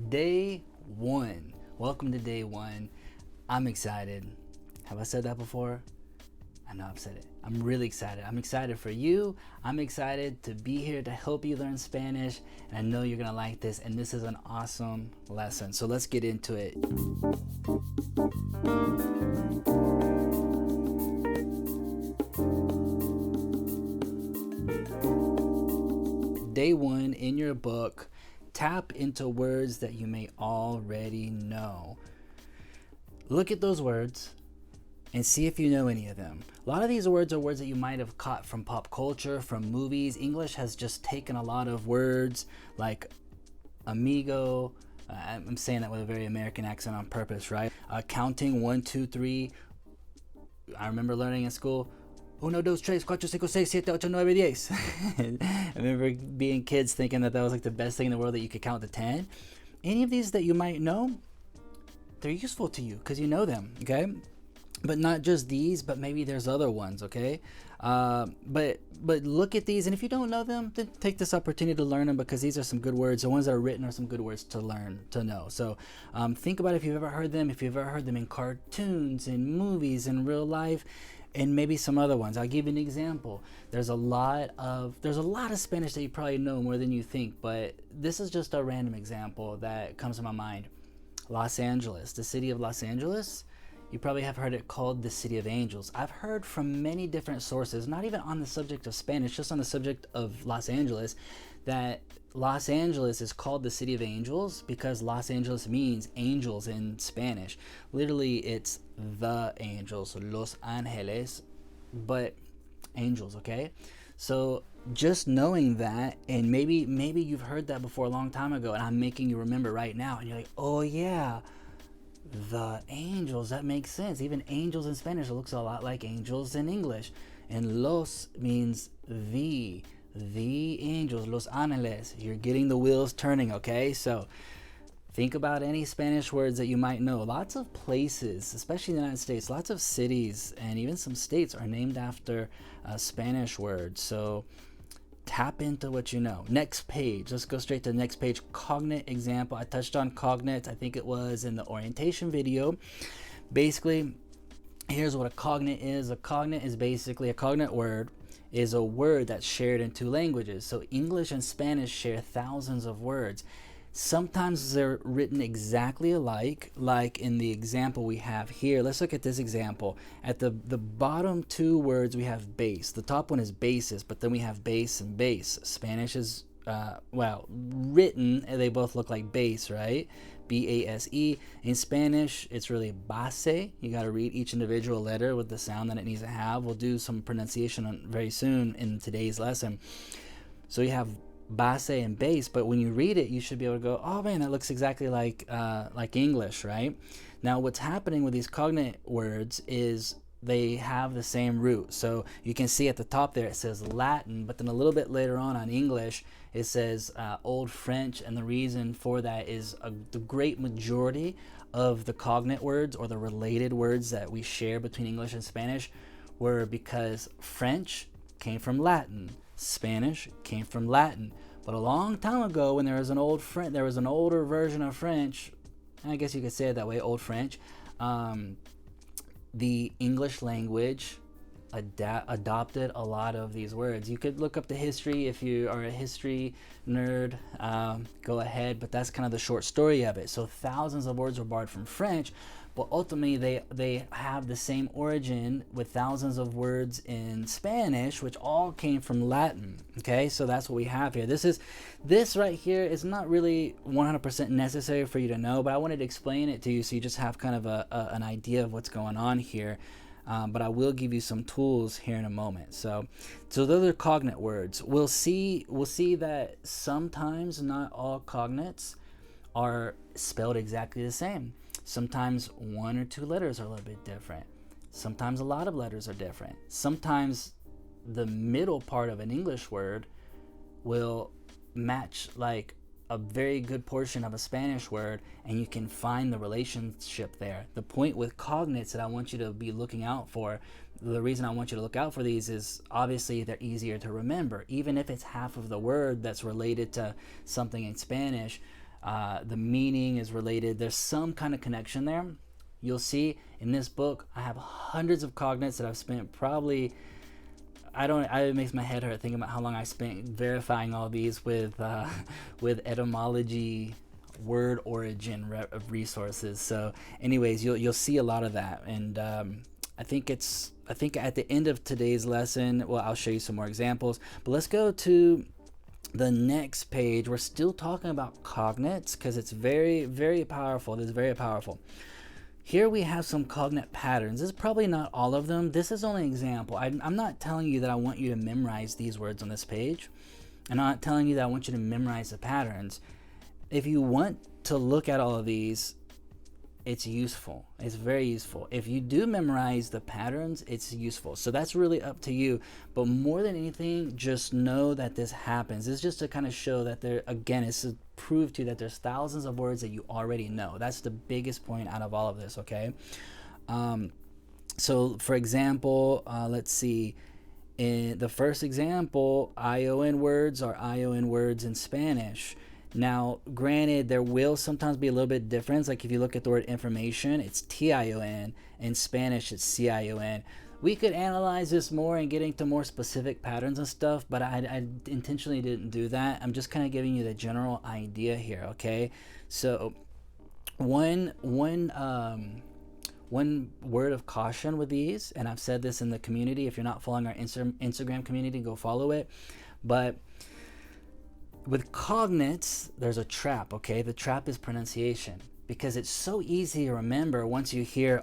Day one. Welcome to day one. I'm excited. Have I said that before? I know I've said it. I'm really excited. I'm excited for you. I'm excited to be here to help you learn Spanish. And I know you're going to like this. And this is an awesome lesson. So let's get into it. Day one in your book, tap into words that you may already know. Look at those words and see if you know any of them. A lot of these words are words that you might have caught from pop culture, from movies. English has just taken a lot of words like amigo. I'm saying that with a very American accent on purpose, right? Counting 1, 2, 3. I remember learning in school. 1, 2, 3, 4, 5, 6, 7, 8, 9, 10. I remember being kids thinking that was like the best thing in the world, that you could count to 10. Any of these that you might know, they're useful to you because you know them, okay? But not just these, but maybe there's other ones, okay? But look at these, and if you don't know them, then take this opportunity to learn them, because these are some good words. The ones that are written are some good words to learn, to know. So think about if you've ever heard them, if you've ever heard them in cartoons, in movies, in real life, and maybe some other ones. I'll give you an example. There's a lot of Spanish that you probably know more than you think, but this is just a random example that comes to my mind. Los Angeles, the city of Los Angeles. You probably have heard it called the City of Angels. I've heard from many different sources, not even on the subject of Spanish, just on the subject of Los Angeles, that Los Angeles is called the City of Angels because Los Angeles means angels in Spanish. Literally, it's the angels, Los Ángeles, but angels, okay? So just knowing that, and maybe you've heard that before a long time ago, and I'm making you remember right now, and you're like, oh yeah, the angels, that makes sense. Even angels in Spanish, it looks a lot like angels in English. And los means the angels, Los Ángeles. You're getting the wheels turning, okay? So think about any Spanish words that you might know. Lots of places, especially in the United States, lots of cities and even some states are named after Spanish words. So tap into what you know. Next page. Let's go straight to the next page. Cognate example. I touched on cognate. I think it was in the orientation video. Basically, here's what a cognate is. A cognate is basically, a cognate word is a word that's shared in two languages. So English and Spanish share thousands of words. Sometimes they're written exactly alike, like in the example we have here. Let's look at this example. At the bottom two words, we have base. The top one is basis, but then we have base and base. Spanish is, written, they both look like base, right? B-A-S-E. In Spanish, it's really base. You got to read each individual letter with the sound that it needs to have. We'll do some pronunciation on very soon in today's lesson. So you have base and base, but when you read it, you should be able to go, oh man, that looks exactly like English, right? Now, what's happening with these cognate words is they have the same root. So you can see at the top there, it says Latin, but then a little bit later on English, it says Old French, and the reason for that is the great majority of the cognate words, or the related words that we share between English and Spanish, were because French came from Latin. Spanish came from Latin. But a long time ago, when there was an older version of French, I guess you could say it that way, Old French, the English language adopted a lot of these words. You could look up the history if you are a history nerd, go ahead, but that's kind of the short story of it. So thousands of words were borrowed from French, but ultimately they have the same origin with thousands of words in Spanish, which all came from Latin. Okay, so that's what we have here. This right here is not really 100% necessary for you to know, but I wanted to explain it to you so you just have kind of an idea of what's going on here. But I will give you some tools here in a moment. So those are cognate words. We'll see that sometimes not all cognates are spelled exactly the same. Sometimes one or two letters are a little bit different. Sometimes a lot of letters are different. Sometimes the middle part of an English word will match like a very good portion of a Spanish word, and you can find the relationship there. The point with cognates that I want you to be looking out for, the reason I want you to look out for these is obviously they're easier to remember. Even if it's half of the word that's related to something in Spanish, the meaning is related. There's some kind of connection there. You'll see in this book, I have hundreds of cognates that I've spent probably, it makes my head hurt thinking about how long I spent verifying all these with etymology, word origin resources. So anyways, you'll see a lot of that. And I think at the end of today's lesson, well, I'll show you some more examples, but let's go to the next page. We're still talking about cognates because it's very, very powerful. This is very powerful. Here we have some cognate patterns. This is probably not all of them. This is only an example. I'm not telling you that I want you to memorize these words on this page. I'm not telling you that I want you to memorize the patterns. If you want to look at all of these, it's useful. It's very useful. If you do memorize the patterns, it's useful. So that's really up to you. But more than anything, just know that this happens. It's just to kind of show that there, again, it's to prove to you that there's thousands of words that you already know. That's the biggest point out of all of this, okay? So for example, let's see. In the first example, ION words are ION words in Spanish. Now, granted, there will sometimes be a little bit difference. Like if you look at the word information, it's TION. In Spanish, it's CION. We could analyze this more and get into more specific patterns and stuff, but I intentionally didn't do that. I'm just kind of giving you the general idea here, okay? So one word of caution with these, and I've said this in the community. If you're not following our Instagram community, go follow it. But with cognates, there's a trap, okay? The trap is pronunciation, because it's so easy to remember once you hear,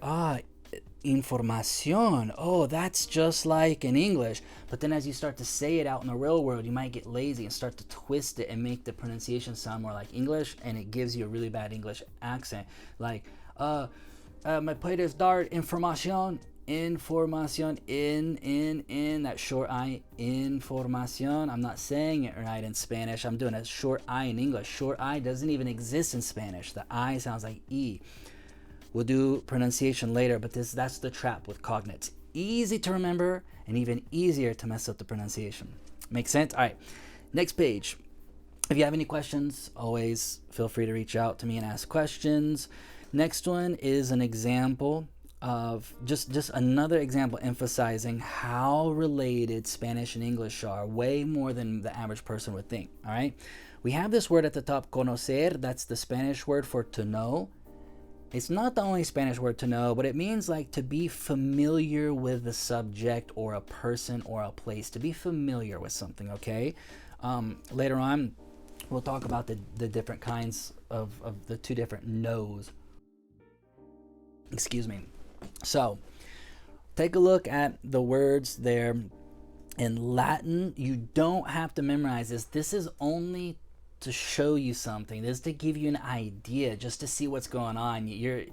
información, oh, that's just like in English. But then as you start to say it out in the real world, you might get lazy and start to twist it and make the pronunciation sound more like English, and it gives you a really bad English accent. Like, me puedes dar información, información, in that short I, información. I'm not saying it right in Spanish. I'm doing a short I in English. Short I doesn't even exist in Spanish. The I sounds like E. We'll do pronunciation later, but that's the trap with cognates. Easy to remember and even easier to mess up the pronunciation. Make sense? All right, next page. If you have any questions, always feel free to reach out to me and ask questions. Next one is an example of just another example emphasizing how related Spanish and English are, way more than the average person would think. All right, we have this word at the top, conocer. That's the Spanish word for to know. It's not the only Spanish word to know, but it means like to be familiar with the subject or a person or a place, to be familiar with something, okay? Later on, we'll talk about the different kinds of the two different knows. Excuse me. So, take a look at the words there. In Latin, you don't have to memorize this. This is only to show you something. This is to give you an idea, just to see what's going on.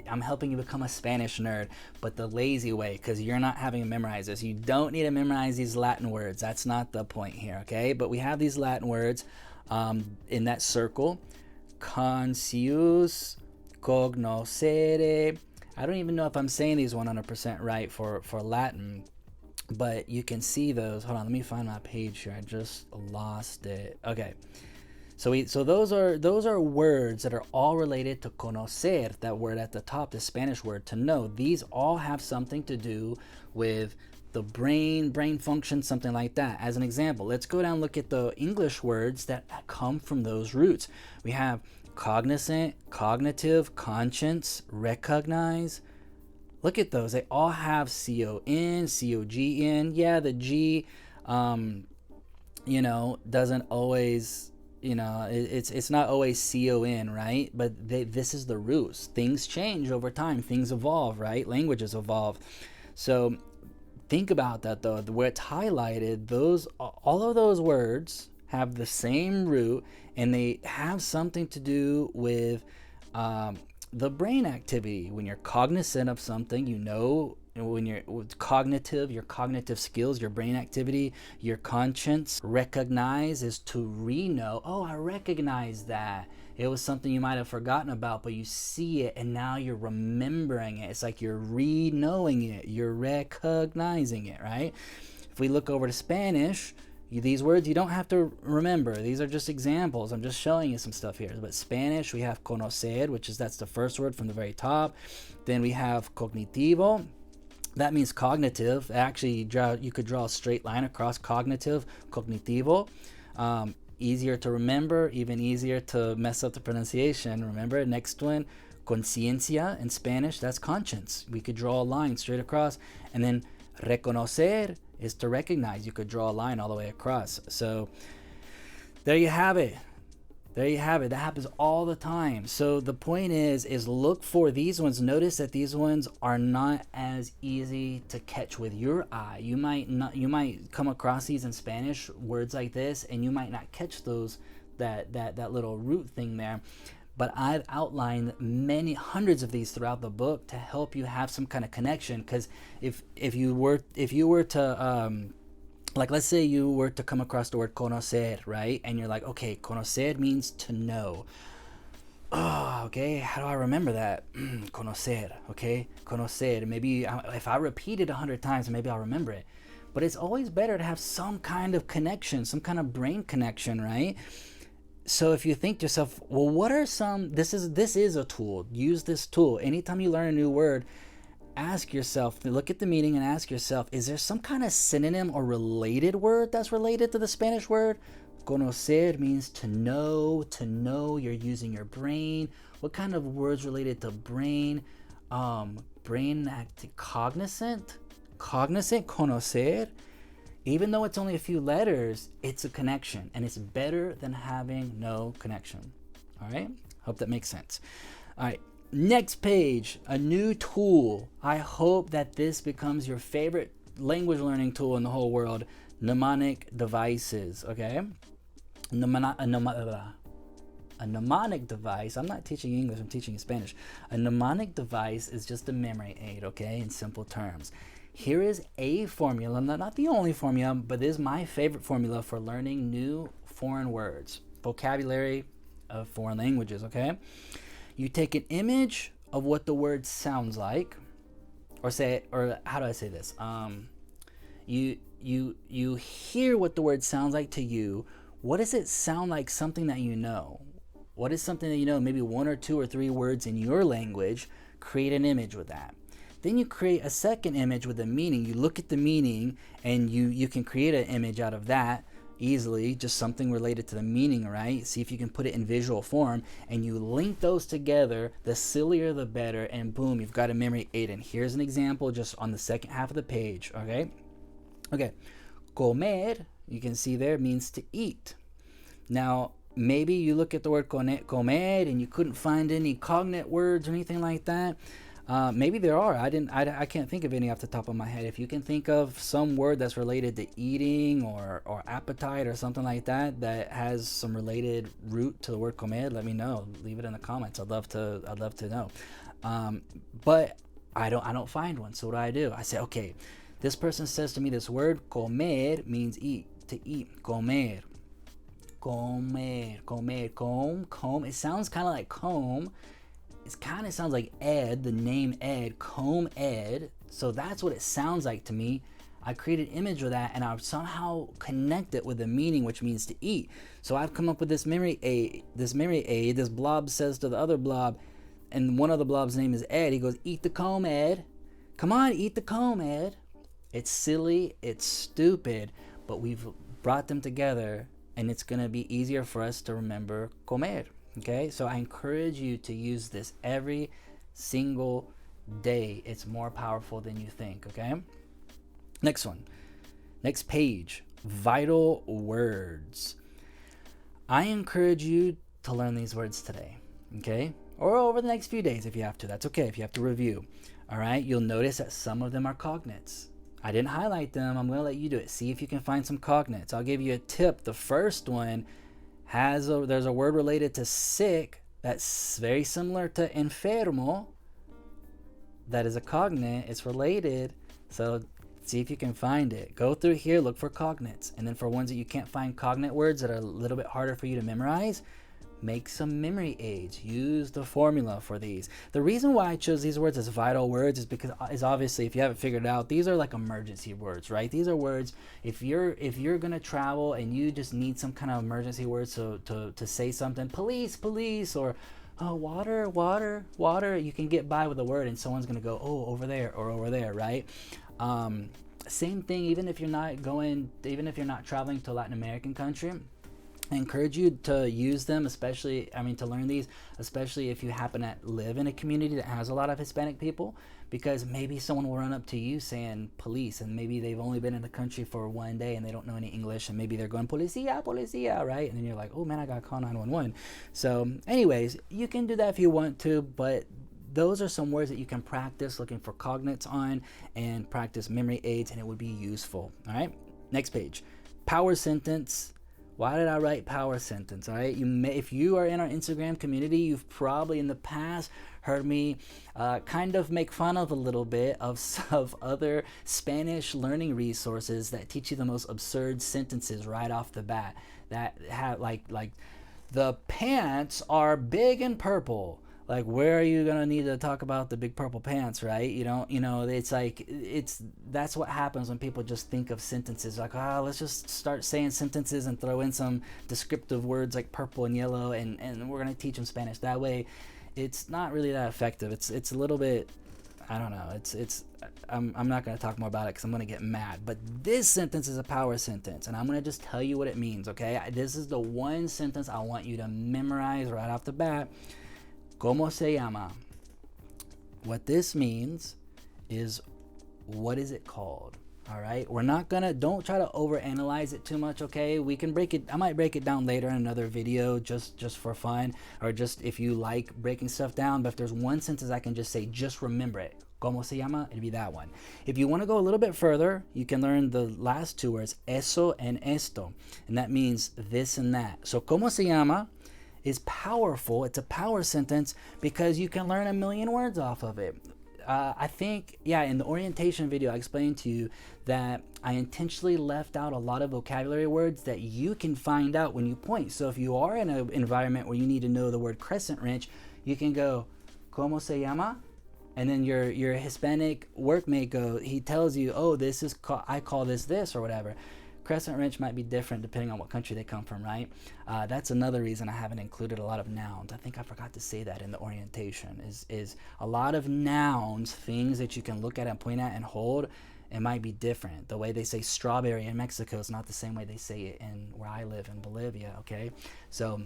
I'm helping you become a Spanish nerd, but the lazy way, because you're not having to memorize this. You don't need to memorize these Latin words. That's not the point here, okay? But we have these Latin words in that circle. Conscius, cognoscere. I don't even know if I'm saying these 100% right for Latin, but you can see those. Hold on, let me find my page here. I just lost it. Okay. So those are words that are all related to conocer, that word at the top, the Spanish word to know. These all have something to do with the brain function, something like that. As an example, let's go down and look at the English words that come from those roots. We have cognizant, cognitive, conscience, recognize. Look at those. They all have C-O-N, C-O-G-N. Yeah, the G, doesn't always... it's not always C-O-N, right? But this is the roots. Things change over time. Things evolve, right? Languages evolve. So think about that, though. Where it's highlighted, all of those words have the same root, and they have something to do with the brain activity. When you're cognizant of something, when you're cognitive, your cognitive skills, your brain activity, your conscience. Recognize is to re-know. Oh, I recognize that. It was something you might have forgotten about, but you see it and now you're remembering it. It's like you're re-knowing it. You're recognizing it, right? If we look over to Spanish, These words you don't have to remember. These are just examples. I'm just showing you some stuff here. But Spanish, we have conocer, that's the first word from the very top. Then we have cognitivo. That means cognitive. Actually, you could draw a straight line across cognitive, cognitivo. Easier to remember, even easier to mess up the pronunciation. Remember, next one, conciencia in Spanish, that's conscience. We could draw a line straight across. And then reconocer is to recognize. You could draw a line all the way across. So there you have it. There you have it. That happens all the time. So the point is look for these ones. Notice that these ones are not as easy to catch with your eye. You might come across these in Spanish, words like this, and you might not catch those, that little root thing there. But I've outlined hundreds of these throughout the book to help you have some kind of connection. Because if you were to like, let's say you were to come across the word conocer, right? And you're like, okay, conocer means to know. Oh, okay, how do I remember that? Conocer, okay? Conocer. Maybe if I repeat it 100 times, maybe I'll remember it. But it's always better to have some kind of connection, some kind of brain connection, right? So if you think to yourself, well, what are some, this is a tool. Use this tool. Anytime you learn a new word, ask yourself, look at the meaning and ask yourself, is there some kind of synonym or related word that's related to the Spanish word? Conocer means to know. You're using your brain. What kind of words related to brain? Brain active, cognizant, conocer. Even though it's only a few letters, it's a connection, and it's better than having no connection. All right? Hope that makes sense. All right. Next page, a new tool. I hope that this becomes your favorite language learning tool in the whole world. Mnemonic devices, okay? A mnemonic device, I'm not teaching English, I'm teaching Spanish. A mnemonic device is just a memory aid, okay, in simple terms. Here is a formula, not the only formula, but this is my favorite formula for learning new foreign words, vocabulary of foreign languages, okay? You take an image of what the word sounds like, or how do I say this? You hear what the word sounds like to you. What does it sound like? Something that you know. What is something that you know? Maybe 1 or 2 or 3 words in your language. Create an image with that. Then you create a second image with a meaning. You look at the meaning, and you can create an image out of that easily, just something related to the meaning, right? See if you can put it in visual form, and you link those together. The sillier the better, and boom, you've got a memory aid. And here's an example just on the second half of the page, okay? Comer, you can see there, means to eat. Now, maybe you look at the word comer and you couldn't find any cognate words or anything like that. Maybe there are. I can't think of any off the top of my head. If you can think of some word that's related to eating or appetite or something like that has some related root to the word comer, let me know. Leave it in the comments. I'd love to know. But I don't find one. So what do? I say, okay, this person says to me this word comer means eat, to eat. Comer. Comb. It sounds kind of like comb. It kind of sounds like Ed, the name Ed, comb Ed. So that's what it sounds like to me. I created an image of that, and I've somehow connect it with the meaning, which means to eat. So I've come up with this memory aid. This blob says to the other blob, and one of the blob's name is Ed. He goes, eat the comb, Ed. Come on, eat the comb, Ed. It's silly, it's stupid, but we've brought them together, and it's going to be easier for us to remember comer. Okay, so I encourage you to use this every single day. It's more powerful than you think, okay? Next one. Next page. Vital words. I encourage you to learn these words today, okay? Or over the next few days if you have to. That's okay if you have to review. All right, you'll notice that some of them are cognates. I didn't highlight them. I'm going to let you do it. See if you can find some cognates. I'll give you a tip. The first one there's a word related to sick that's very similar to enfermo. That is a cognate. It's related. So see if you can find it. Go through here, look for cognates. And then for ones that you can't find cognate words that are a little bit harder for you to memorize, Make some memory aids. Use the formula for these. The reason why I chose these words as vital words is because, is obviously, if you haven't figured it out, these are like emergency words, right? These are words, if you're gonna travel and you just need some kind of emergency words to say something, police, police, or water, water, water, you can get by with a word and someone's gonna go, oh, over there or over there, right? Same thing, even if you're not traveling to a Latin American country, I encourage you to use them, to learn these, especially if you happen to live in a community that has a lot of Hispanic people, because maybe someone will run up to you saying police, and maybe they've only been in the country for one day and they don't know any English, and maybe they're going, policia, policia, right? And then you're like, oh man, I got to call 911. So anyways, you can do that if you want to, but those are some words that you can practice looking for cognates on and practice memory aids, and it would be useful. All right, next page. Power sentence. Why did I write power sentence? All right, if you are in our Instagram community, you've probably in the past heard me kind of make fun of a little bit of other Spanish learning resources that teach you the most absurd sentences right off the bat. That have like the pants are big and purple. Like, where are you gonna need to talk about the big purple pants, right? That's what happens when people just think of sentences like, let's just start saying sentences and throw in some descriptive words like purple and yellow, and we're gonna teach them Spanish that way. It's not really that effective. It's a little bit, I don't know. I'm not gonna talk more about it because I'm gonna get mad. But this sentence is a power sentence, and I'm gonna just tell you what it means. Okay, this is the one sentence I want you to memorize right off the bat. ¿Cómo se llama? What this means is, what is it called? All right, don't try to overanalyze it too much, okay? We can I might break it down later in another video just for fun, or just if you like breaking stuff down. But if there's one sentence I can just say, just remember it. ¿Cómo se llama? It'd be that one. If you want to go a little bit further, you can learn the last two words, eso and esto, and that means this and that. So, ¿cómo se llama? Is powerful. It's a power sentence because you can learn a million words off of it. I think, in the orientation video, I explained to you that I intentionally left out a lot of vocabulary words that you can find out when you point. So if you are in an environment where you need to know the word crescent wrench, you can go, ¿Cómo se llama? And then your Hispanic workmate he tells you, oh, I call this or whatever. Crescent wrench might be different depending on what country they come from, right? That's another reason I haven't included a lot of nouns. I think I forgot to say that in the orientation, is a lot of nouns, things that you can look at and point at and hold, it might be different. The way they say strawberry in Mexico is not the same way they say it in where I live in Bolivia, okay? So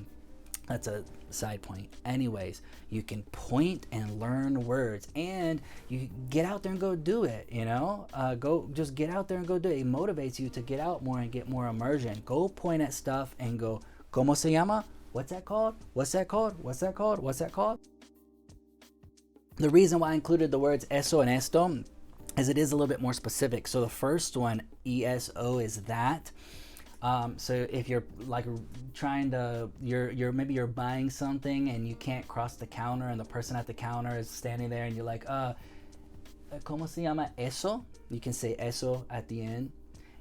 that's a side point. Anyways, you can point and learn words, and you get out there and go do it, just get out there and go do it. It motivates you to get out more and get more immersion. Go point at stuff and go, ¿Cómo se llama? What's that called? What's that called? What's that called? What's that called? The reason why I included the words eso and esto is it is a little bit more specific. So the first one, ESO, is that. So if you're like maybe you're buying something and you can't cross the counter, and the person at the counter is standing there, and you're like, ¿Cómo se llama eso? You can say eso at the end.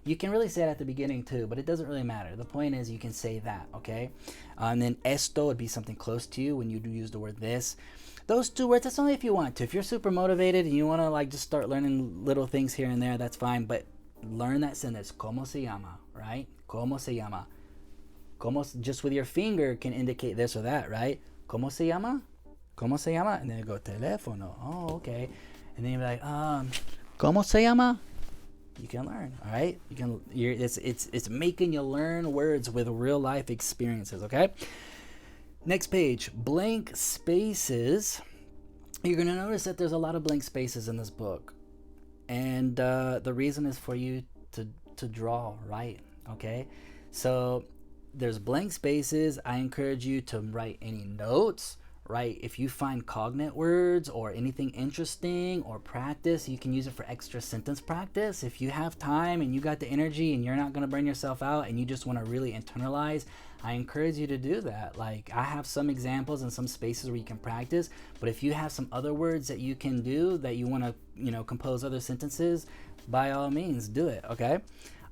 You can really say it at the beginning too, but it doesn't really matter. The point is you can say that, okay? And then esto would be something close to you when you do use the word this. Those two words, that's only if you want to. If you're super motivated and you want to just start learning little things here and there, that's fine. But learn that sentence, ¿Cómo se llama? Right? ¿Cómo se llama? Just with your finger can indicate this or that, right? ¿Cómo se llama? ¿Cómo se llama? And then you go, teléfono. Oh, okay. And then you're like, ¿Cómo se llama? You can learn, all right? It's making you learn words with real life experiences, okay? Next page, blank spaces. You're gonna notice that there's a lot of blank spaces in this book, and the reason is for you to draw, right? Okay, so there's blank spaces. I encourage you to write any notes, right? If you find cognate words or anything interesting or practice, you can use it for extra sentence practice. If you have time and you got the energy and you're not going to burn yourself out and you just want to really internalize, I encourage you to do that. Like, I have some examples and some spaces where you can practice, but if you have some other words that you can do that you want to, compose other sentences, by all means, do it, okay?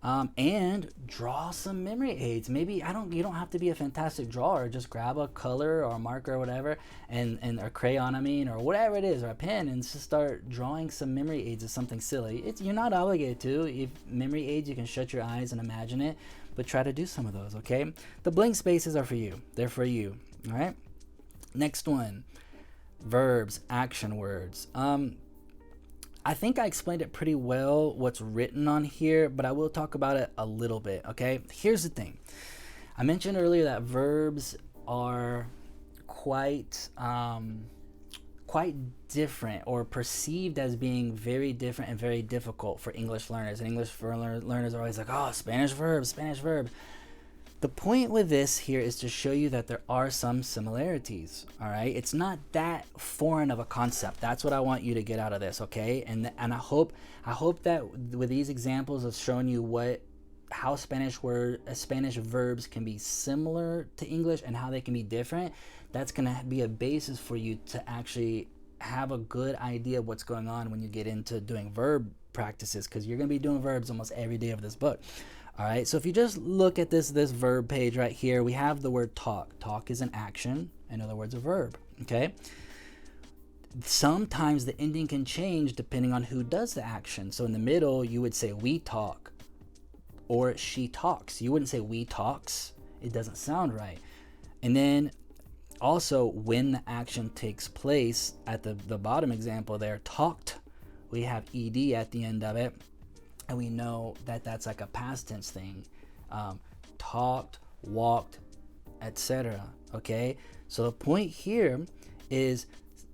And draw some memory aids. Maybe you don't have to be a fantastic drawer. Just grab a color or a marker or whatever, and a crayon, or whatever it is, or a pen, and just start drawing some memory aids of something silly. You're not obligated to. If memory aids, you can shut your eyes and imagine it, but try to do some of those. Okay, the blank spaces are for you. They're for you. All right. Next one, verbs, action words. I think I explained it pretty well, what's written on here, but I will talk about it a little bit, okay? Here's the thing. I mentioned earlier that verbs are quite different, or perceived as being very different and very difficult for English learners. And English learners are always like, oh, Spanish verbs, Spanish verbs. The point with this here is to show you that there are some similarities, all right? It's not that foreign of a concept. That's what I want you to get out of this, okay? And I hope that with these examples of showing you how Spanish verbs can be similar to English and how they can be different, that's going to be a basis for you to actually have a good idea of what's going on when you get into doing verb practices, because you're going to be doing verbs almost every day of this book. All right, so if you just look at this verb page right here, we have the word talk. Talk is an action, in other words, a verb, okay? Sometimes the ending can change depending on who does the action. So in the middle, you would say we talk or she talks. You wouldn't say we talks. It doesn't sound right. And then also when the action takes place, at the bottom example there, talked, we have ed at the end of it. And we know that that's like a past tense thing. Talked, walked, etc. Okay? So the point here is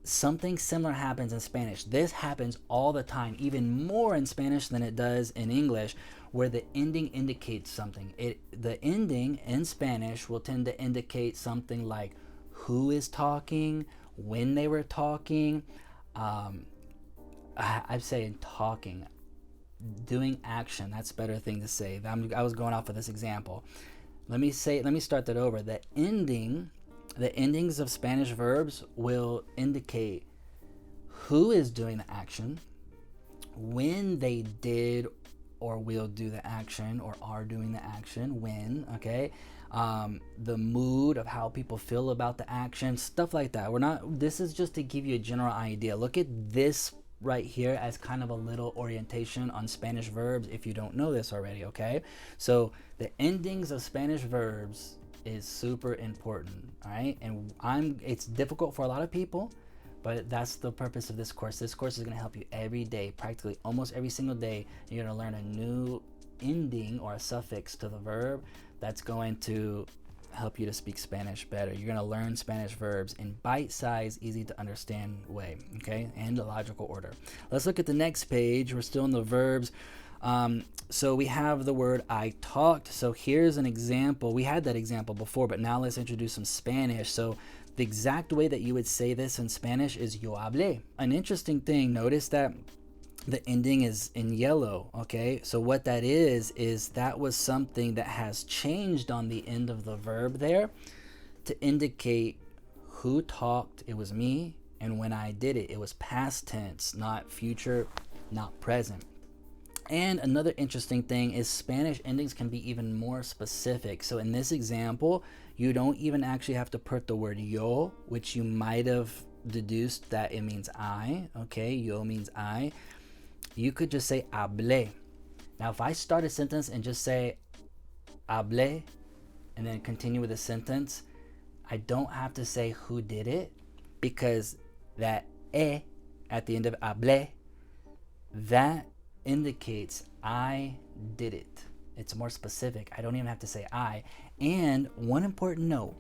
something similar happens in Spanish. This happens all the time, even more in Spanish than it does in English, where the ending indicates something. The ending in Spanish will tend to indicate something like who is talking, when they were talking. I'm saying talking. Doing action, that's a better thing to say. I was going off of this example. Let me start that over. The endings of Spanish verbs will indicate who is doing the action, when they did or will do the action, or are doing the action, when, okay? The mood of how people feel about the action, stuff like that. This is just to give you a general idea. Look at this right here as kind of a little orientation on Spanish verbs if you don't know this already, okay? So the endings of Spanish verbs is super important, all right? And it's difficult for a lot of people, but that's the purpose of this course. This course is going to help you every day, practically almost every single day. You're going to learn a new ending or a suffix to the verb that's going to help you to speak Spanish better. You're going to learn Spanish verbs in bite-sized, easy to understand way, okay, and a logical order. Let's look at the next page. We're still in the verbs. So we have the word I talked. So here's an example. We had that example before, but now let's introduce some Spanish. So the exact way that you would say this in Spanish is yo hablé. An interesting thing, notice that the ending is in yellow, okay? So what that is that was something that has changed on the end of the verb there to indicate who talked. It was me, and when I did it, it was past tense, not future, not present. And another interesting thing is Spanish endings can be even more specific. So in this example, you don't even actually have to put the word yo, which you might have deduced that it means I, okay? Yo means I. You could just say hablé. Now, if I start a sentence and just say hablé and then continue with the sentence, I don't have to say who did it, because that e at the end of hablé, that indicates I did it. It's more specific. I don't even have to say I. And one important note,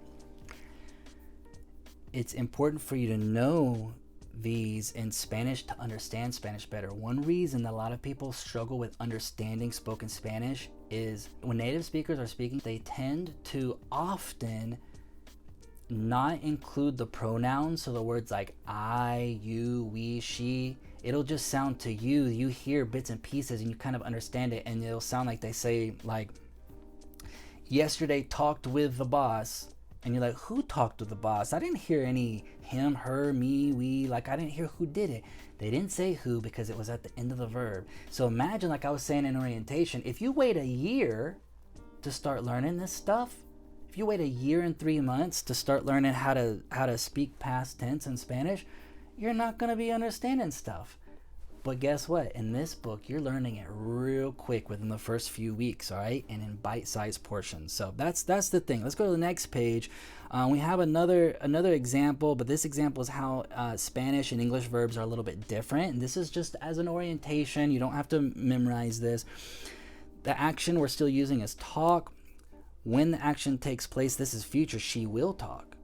it's important for you to know these in Spanish to understand Spanish better. One reason that a lot of people struggle with understanding spoken Spanish is when native speakers are speaking, they tend to often not include the pronouns. So the words like I, you, we, she, it'll just sound to you. You hear bits and pieces and you kind of understand it, and it'll sound like they say like, yesterday talked with the boss, And you're like, who talked to the boss? I didn't hear any him, her, me, we. Like, I didn't hear who did it. They didn't say who because it was at the end of the verb. So imagine, like I was saying in orientation, if you wait a year to start learning this stuff, if you wait a year and 3 months to start learning how to speak past tense in Spanish, you're not going to be understanding stuff. But guess what? In this book, you're learning it real quick within the first few weeks, all right? And in bite-sized portions. So that's the thing. Let's go to the next page. We have another example, but this example is how Spanish and English verbs are a little bit different. And this is just as an orientation. You don't have to memorize this. The action we're still using is talk. When the action takes place, this is future. She will talk.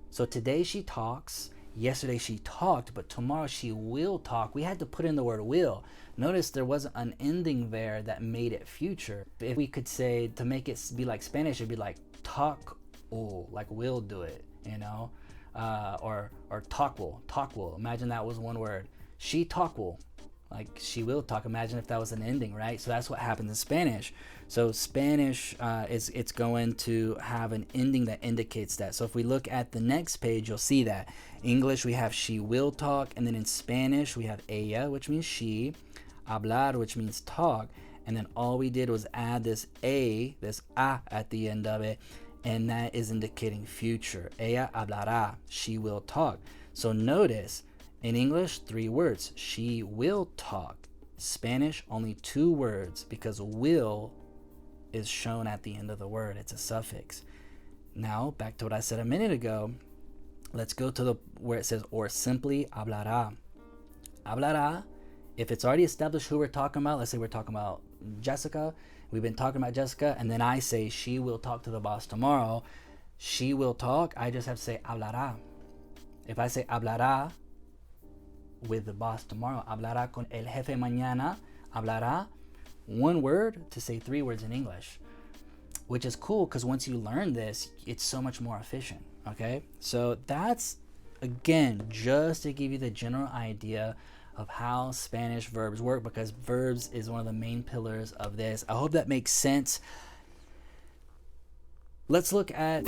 So today she talks. Yesterday she talked, but tomorrow she will talk. We had to put in the word will. Notice there wasn't an ending there that made it future. If we could say, to make it be like Spanish, it'd be like talk will, like will do it, you know? Or talk will. Imagine that was one word. She talk will. Like she will talk. Imagine if that was an ending, right? So that's what happens in Spanish. So Spanish it's going to have an ending that indicates that. So if we look at the next page, you'll see that. English, we have she will talk, and then in Spanish we have ella, which means she, hablar, which means talk, and then all we did was add this a at the end of it, and that is indicating future. Ella hablará, she will talk. So notice, in English, 3 words. She will talk. Spanish, only 2 words, because will is shown at the end of the word. It's a suffix. Now, back to what I said a minute ago. Let's go to where it says, or simply hablará. Hablará, if it's already established who we're talking about, let's say we're talking about Jessica. We've been talking about Jessica, and then I say she will talk to the boss tomorrow. She will talk. I just have to say hablará. If I say hablará with the boss tomorrow, hablará con el jefe mañana, hablará, 1 word to say 3 words in English, which is cool because once you learn this, it's so much more efficient. Okay, so that's, again, just to give you the general idea of how Spanish verbs work, because verbs is one of the main pillars of this. I hope that makes sense. Let's look at